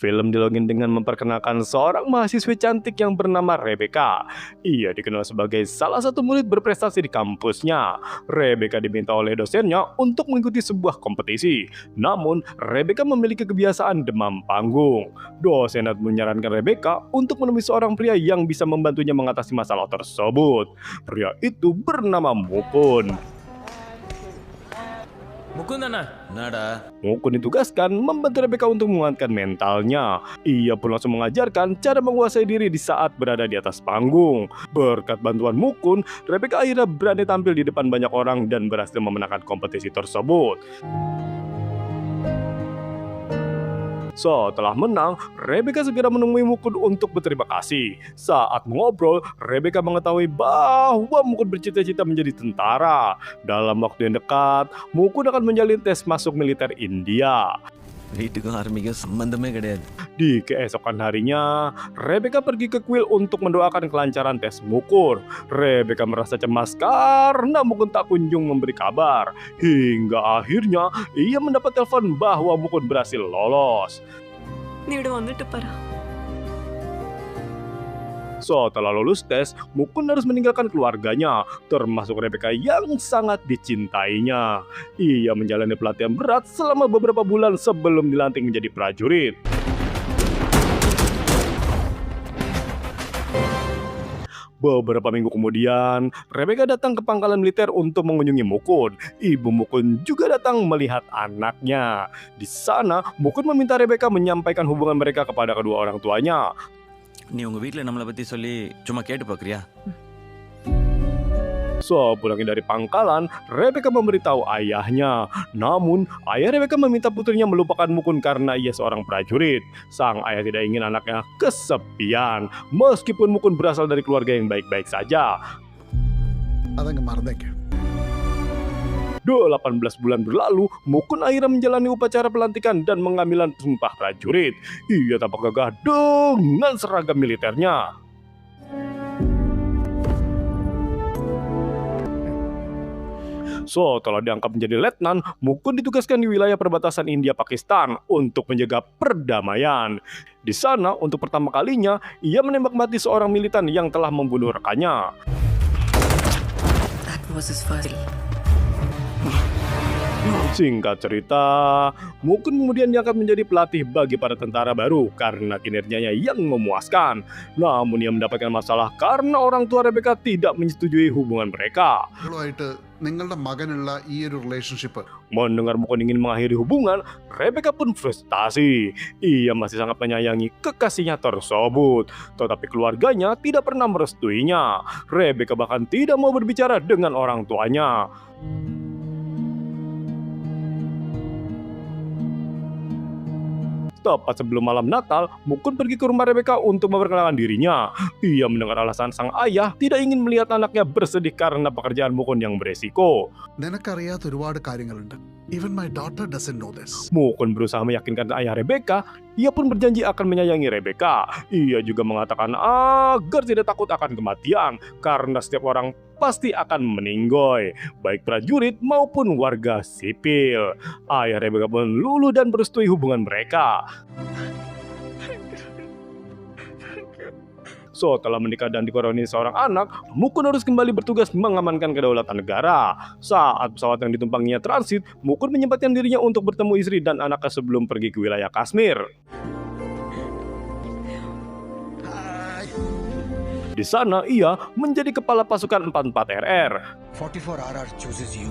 Film dialogin dengan memperkenalkan seorang mahasiswi cantik yang bernama Rebecca. Ia dikenal sebagai salah satu murid berprestasi di kampusnya. Rebecca diminta oleh dosennya untuk mengikuti sebuah kompetisi. Namun, Rebecca memiliki kebiasaan demam panggung. Dosen menyarankan Rebecca untuk menemui seorang pria yang bisa membantunya mengatasi masalah tersebut. Pria itu bernama Mukun. Mukundana, Nada. Mukun ditugaskan membantu Rebecca untuk menguatkan mentalnya. Ia pun langsung mengajarkan cara menguasai diri di saat berada di atas panggung. Berkat bantuan Mukun, Rebecca akhirnya berani tampil di depan banyak orang dan berhasil memenangkan kompetisi tersebut. Setelah menang, Rebecca segera menemui Mukun untuk berterima kasih. Saat mengobrol, Rebecca mengetahui bahwa Mukun bercita-cita menjadi tentara. Dalam waktu yang dekat, Mukun akan menjalin tes masuk militer India. வீட்டுக்கும் ஆர்மிக்கும் சம்பந்தமே கிடையாது. Di keesokan harinya, Rebecca pergi ke kuil untuk mendoakan kelancaran tes Mukun. Rebecca merasa cemas karena Mukun tak kunjung memberi kabar. Hingga akhirnya, ia mendapat telepon bahwa Mukun berhasil lolos. நீ விட வந்துட்டு பாரா. Setelah lulus tes, Mukun harus meninggalkan keluarganya, termasuk Rebecca yang sangat dicintainya. Ia menjalani pelatihan berat selama beberapa bulan sebelum dilantik menjadi prajurit. Beberapa minggu kemudian, Rebecca datang ke pangkalan militer untuk mengunjungi Mukun. Ibu Mukun juga datang melihat anaknya. Di sana, Mukun meminta Rebecca menyampaikan hubungan mereka kepada kedua orang tuanya. நீ உங்க வீட்ல நம்மளை பத்தி சொல்லி சும்மா கேட்டு பாக்குறியா? Sepulangnya dari pangkalan, Rebecca memberitahu ayahnya. Namun, ayah Rebecca meminta putrinya melupakan Mukun karena ia seorang prajurit. Sang ayah tidak ingin anaknya kesepian, meskipun Mukun berasal dari keluarga yang baik-baik saja. അതങ്ങ് മറന്നേക്ക്. 18 bulan berlalu, Mukun akhirnya menjalani upacara pelantikan dan pengambilan sumpah prajurit. Ia tampak gagah dengan seragam militernya. Setelah diangkat menjadi letnan, Mukun ditugaskan di wilayah perbatasan India-Pakistan untuk menjaga perdamaian. Di sana, untuk pertama kalinya, ia menembak mati seorang militan yang telah membunuh rekannya. That was his first. Singkat cerita, Mukun kemudian diangkat menjadi pelatih bagi para tentara baru karena kinerjanya yang memuaskan. Namun ia mendapatkan masalah karena orang tua Rebecca tidak menyetujui hubungan mereka. ഇവളുമായിട്ട് നിങ്ങളുടെ മകനുള്ള ഈ ഒരു relationship Mendengar Mukun ingin mengakhiri hubungan, Rebecca pun frustasi. Ia masih sangat menyayangi kekasihnya tersebut, tetapi keluarganya tidak pernah merestuinya. Rebecca bahkan tidak mau berbicara dengan orang tuanya. Tepat sebelum malam Natal, Mukun pergi ke rumah Rebecca untuk memperkenalkan dirinya. Ia mendengar alasan sang ayah tidak ingin melihat anaknya bersedih karena pekerjaan Mukun yang beresiko. നിനക്കറിയാത്ത ഒരുപാട് കാര്യങ്ങളുണ്ട്. Even my daughter doesn't know this. Mukun berusaha meyakinkan ayah Rebecca. Ia pun berjanji akan menyayangi Rebecca. Ia juga mengatakan agar tidak takut akan kematian karena setiap orang pasti akan meninggoy, baik prajurit maupun warga sipil. Ayah Rebecca pun luluh dan merestui hubungan mereka. Setelah menikah dan dikaruniai seorang anak, Mukun harus kembali bertugas mengamankan kedaulatan negara. Saat pesawat yang ditumpanginya transit, Mukun menyempatkan dirinya untuk bertemu istri dan anaknya sebelum pergi ke wilayah Kashmir. Di sana, ia menjadi kepala pasukan 44 RR. 44RR chooses you.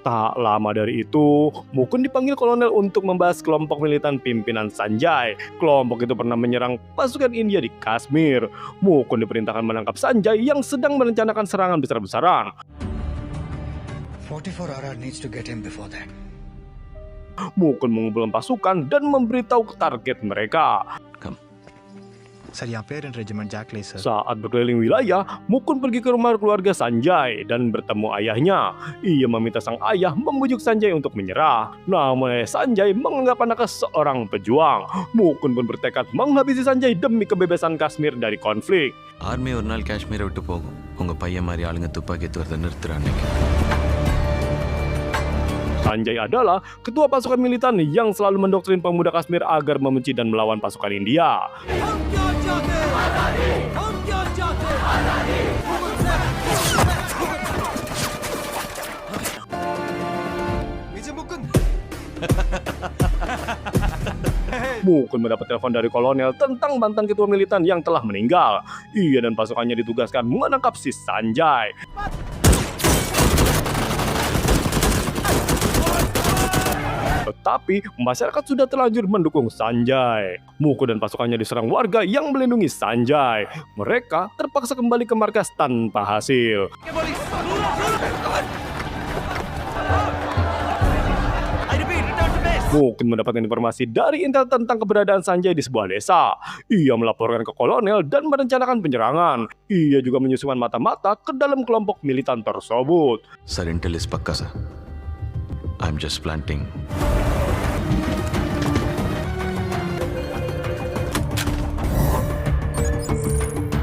Tak lama dari itu, Mukun dipanggil kolonel untuk membahas kelompok militan pimpinan Sanjay. Kelompok itu pernah menyerang pasukan India di Kashmir. Mukun diperintahkan menangkap Sanjay yang sedang merencanakan serangan besar-besaran. 44RR needs to get him before that. Mukun mengumpulkan pasukan dan memberitahu target mereka. Sir, यहाँ पे regiment Jack ले sir. Saat berkeliling wilayah, Mukun pergi ke rumah keluarga Sanjay dan bertemu ayahnya. Ia meminta sang ayah membujuk Sanjay untuk menyerah. Namun ayah Sanjay menganggap anaknya seorang pejuang. Mukun pun bertekad menghabisi Sanjay demi kebebasan Kashmir dari konflik. Army ஒரு நாள் காஷ்மீரை விட்டு போகும். உங்க பையன் மாதிரி ஆளுங்க துப்பாக்கி தூரத்தை நிறுத்துற அன்னைக்கு. Sanjay adalah ketua pasukan militan yang selalu mendoktrin pemuda Kashmir agar membenci dan melawan pasukan India. Mukun mendapat telepon dari kolonel tentang mantan ketua militan yang telah meninggal. Ia dan pasukannya ditugaskan menangkap si Sanjay. Tetapi masyarakat sudah terlanjur mendukung Sanjay. Mukun dan pasukannya diserang warga yang melindungi Sanjay. Mereka terpaksa kembali ke markas tanpa hasil. Mukun mendapatkan informasi dari intel tentang keberadaan Sanjay di sebuah desa. Ia melaporkan ke kolonel dan merencanakan penyerangan. Ia juga menyusukan mata-mata ke dalam kelompok militan tersebut. Sir, intel is pakka, sir. I'm just planting.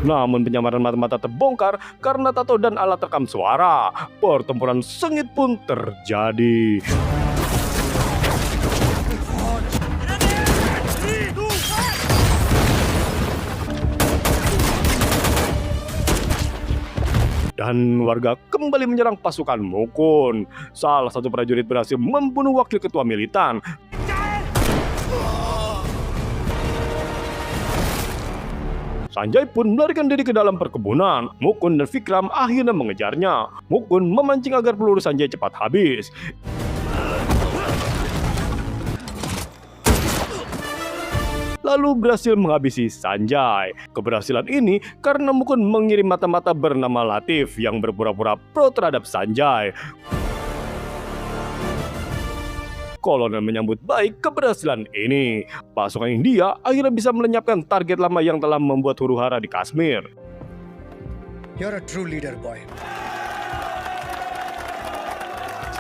Namun penyamaran mata-mata terbongkar karena tato dan alat rekam suara. Pertempuran sengit pun terjadi. Dan warga kembali menyerang pasukan Mukun. Salah satu prajurit berhasil membunuh wakil ketua militan. Sanjay pun melarikan diri ke dalam perkebunan. Mukun dan Vikram akhirnya mengejarnya. Mukun memancing agar peluru Sanjay cepat habis. Lalu berhasil menghabisi Sanjay. Keberhasilan ini karena Mukun mengirim mata-mata bernama Latif yang berpura-pura pro terhadap Sanjay. Kolonel menyambut baik keberhasilan ini. Pasukan India akhirnya bisa melenyapkan target lama yang telah membuat huru-hara di Kashmir. You're a true leader, boy.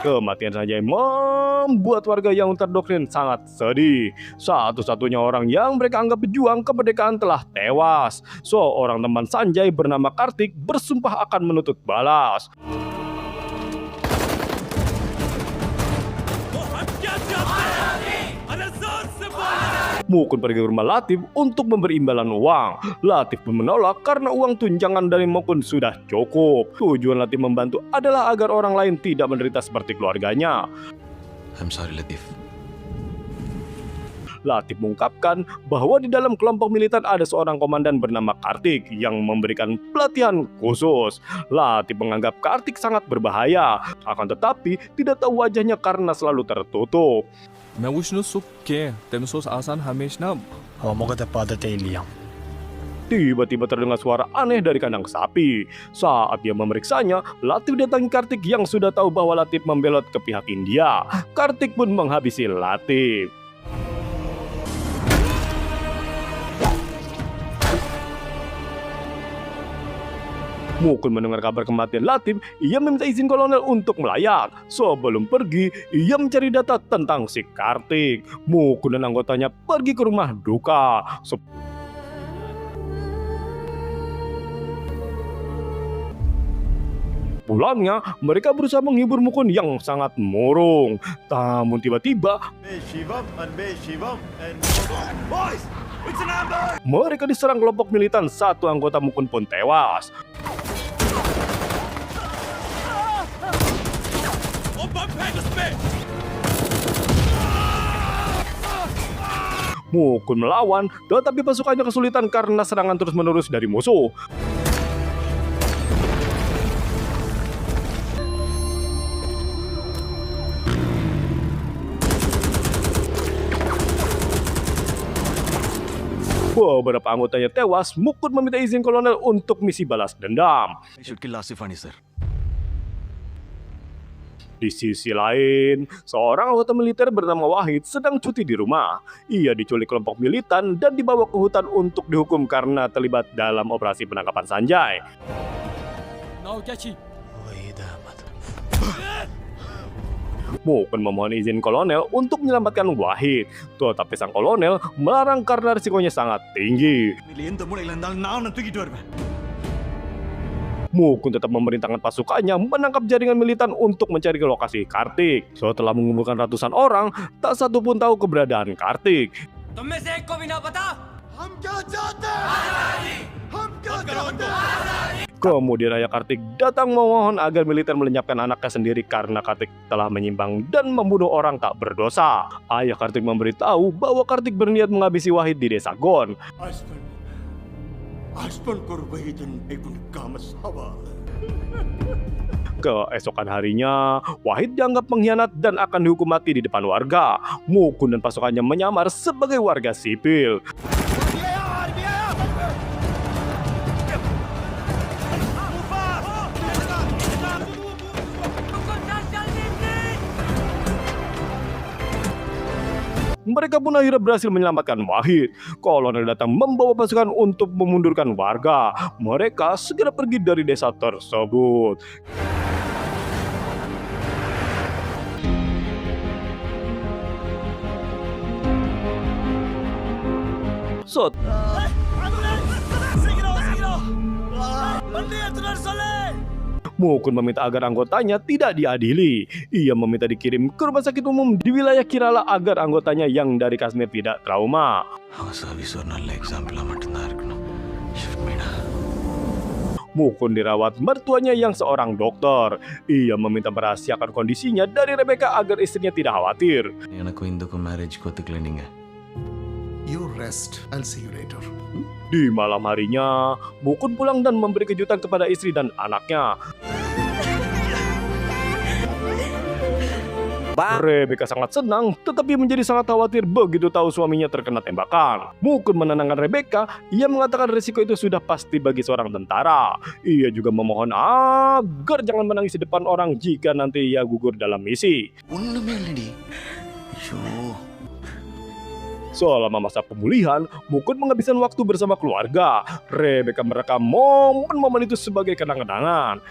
Kematian Sanjay membuat warga yang terdoktrin sangat sedih. Satu-satunya orang yang mereka anggap pejuang kemerdekaan telah tewas. Seorang teman Sanjay bernama Kartik bersumpah akan menuntut balas. Mukun pergi ke rumah Latif untuk memberi imbalan uang. Latif pun menolak karena uang tunjangan dari Mukun sudah cukup. Tujuan Latif membantu adalah agar orang lain tidak menderita seperti keluarganya. I'm sorry, Latif. Latif mengungkapkan bahwa di dalam kelompok militer ada seorang komandan bernama Kartik yang memberikan pelatihan khusus. Latif menganggap Kartik sangat berbahaya, akan tetapi tidak tahu wajahnya karena selalu tertutup. मैं विष्णु सुख के तेमसोस आसान हमेशा මොකද පදතේ ලියම්. Tiba-tiba terdengar suara aneh dari kandang sapi. Saat dia memeriksanya, Latif datangi Kartik yang sudah tahu bahwa Latif membelot ke pihak India. Kartik pun menghabisi Latif. Mukun mendengar kabar kematian Latif, ia meminta izin kolonel untuk melayat. Sebelum pergi, ia mencari data tentang si Kartik. Mukun dan anggotanya pergi ke rumah duka. Pulangnya, mereka berusaha menghibur Mukun yang sangat murung. Namun tiba-tiba, mereka diserang kelompok militan. Satu anggota Mukun pun tewas. Mukun melawan, tetapi pasukannya kesulitan karena serangan terus-menerus dari musuh. Beberapa anggotanya tewas. Mukun meminta izin kolonel untuk misi balas dendam. I should kill Asif Ani, sir. Di sisi lain, seorang anggota militer bernama Wahid sedang cuti di rumah. Ia diculik kelompok militan dan dibawa ke hutan untuk dihukum karena terlibat dalam operasi penangkapan Sanjay. Mukun memohon izin kolonel untuk menyelamatkan Wahid, tetapi sang kolonel melarang karena risikonya sangat tinggi. Mukun tetap memerintahkan pasukannya menangkap jaringan militan untuk mencari ke lokasi Kartik. Setelah mengumpulkan ratusan orang, tak satu pun tahu keberadaan Kartik. Kemudian ayah Kartik datang memohon agar militer melenyapkan anaknya sendiri karena Kartik telah menyimpang dan membunuh orang tak berdosa. Ayah Kartik memberitahu bahwa Kartik berniat menghabisi Wahid di desa Gon. Keesokan harinya, Wahid dianggap pengkhianat dan akan dihukum mati di depan warga. Mukun dan pasukannya menyamar sebagai warga sipil. Mereka pun akhirnya berhasil menyelamatkan Wahid. Kolonel datang membawa pasukan untuk memundurkan warga. Mereka segera pergi dari desa tersebut. Mukun meminta agar anggotanya tidak diadili. Ia meminta dikirim ke rumah sakit umum di wilayah Kerala agar anggotanya yang dari Kashmir tidak trauma. Mukun dirawat mertuanya yang seorang dokter. Ia meminta merahasiakan kondisinya dari Rebecca agar istrinya tidak khawatir. You rest. I'll see you later. Di malam harinya, Mukun pulang dan memberi kejutan kepada istri dan anaknya. Rebecca sangat senang, tetapi menjadi sangat khawatir begitu tahu suaminya terkena tembakan. Mukun menenangkan Rebecca, ia mengatakan risiko itu sudah pasti bagi seorang tentara. Ia juga memohon agar jangan menangis di depan orang jika nanti ia gugur dalam misi. Selama masa pemulihan, Mukun menghabiskan waktu bersama keluarga. Rebecca merekam momen-momen itu sebagai kenang-kenangan.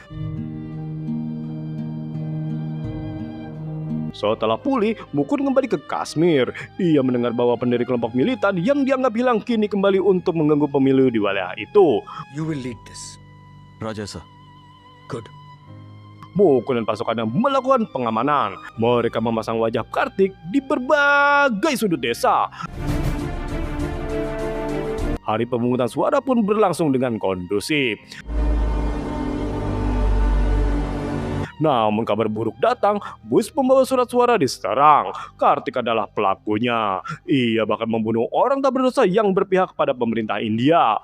Setelah pulih, Mukun kembali ke Kashmir. Ia mendengar bahwa pendiri kelompok militan yang dianggap hilang kini kembali untuk mengganggu pemilu di wilayah itu. You will lead this. Roger, sir. Good. Mukun dan pasukannya melakukan pengamanan. Mereka memasang wajah Kartik di berbagai sudut desa. Hari pemungutan suara pun berlangsung dengan kondusif. Namun kabar buruk datang, bus pembawa surat suara diserang. Kartik adalah pelakunya. Ia bahkan membunuh orang tak berdosa yang berpihak pada pemerintah India.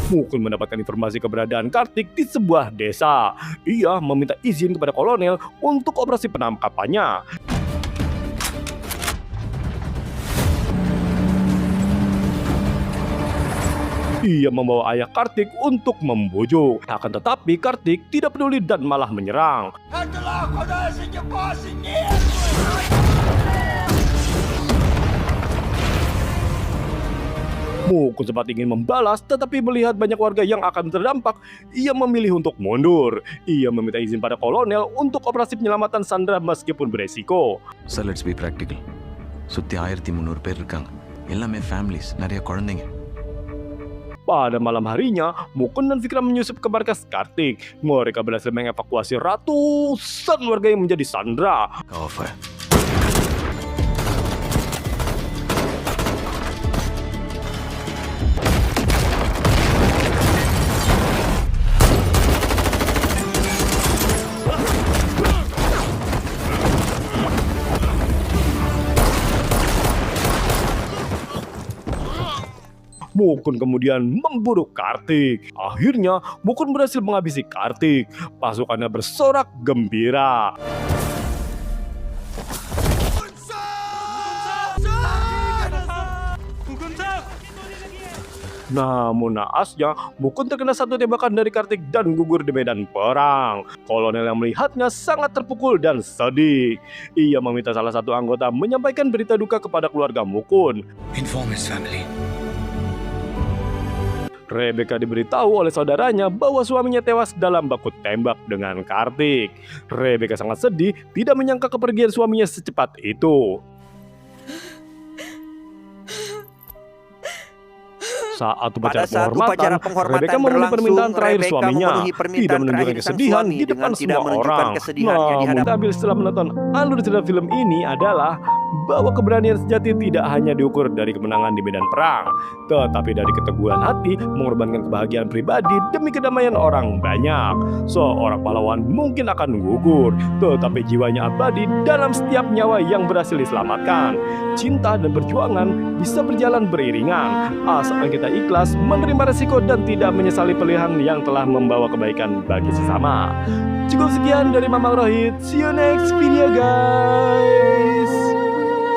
Mukun mendapatkan informasi keberadaan Kartik di sebuah desa. Ia meminta izin kepada kolonel untuk operasi penangkapannya. Ia membawa ayah Kartik untuk membujuk. Akan tetapi Kartik tidak peduli dan malah menyerang. Mukun sempat ingin membalas, tetapi melihat banyak warga yang akan terdampak, ia memilih untuk mundur. Ia meminta izin pada kolonel untuk operasi penyelamatan Sandra meskipun beresiko. Sir, let's be practical. சுத்தி 1300 பேர் இருக்காங்க. எல்லாமே families, நிறைய குழந்தைங்க. Pada malam harinya, Mukun dan Vikram menyusup ke markas Kartik. Mereka berhasil mengevakuasi ratusan warga yang menjadi sandera. Cover. Mukun kemudian memburu Kartik. Akhirnya, Mukun berhasil menghabisi Kartik. Pasukannya bersorak gembira. Namun naasnya, Mukun terkena satu tembakan dari Kartik dan gugur di medan perang. Kolonel yang melihatnya sangat terpukul dan sedih. Ia meminta salah satu anggota menyampaikan berita duka kepada keluarga Mukun. Inform his family. Rebecca diberitahu oleh saudaranya bahwa suaminya tewas dalam baku tembak dengan Kartik. Rebecca sangat sedih, tidak menyangka kepergian suaminya secepat itu. Saat Pada upacara saat upacara penghormatan, penghormatan Rebecca memenuhi berlangsung, permintaan terakhir Rebecca suaminya. memenuhi permintaan Tidak menunjukkan terakhir sang kesedihan suami di depan dengan tidak semua menunjukkan orang. kesedihannya di Namun, hadapan. tampil setelah menonton alur cerita film ini adalah bahwa keberanian sejati tidak hanya diukur dari kemenangan di medan perang, tetapi dari keteguhan hati mengorbankan kebahagiaan pribadi demi kedamaian orang banyak. Seorang pahlawan mungkin akan gugur, tetapi jiwanya abadi dalam setiap nyawa yang berhasil diselamatkan. Cinta dan perjuangan bisa berjalan beriringan, asal kita ikhlas menerima resiko dan tidak menyesali pilihan yang telah membawa kebaikan bagi sesama. Cukup sekian dari Mamang Rohit. See you next video guys.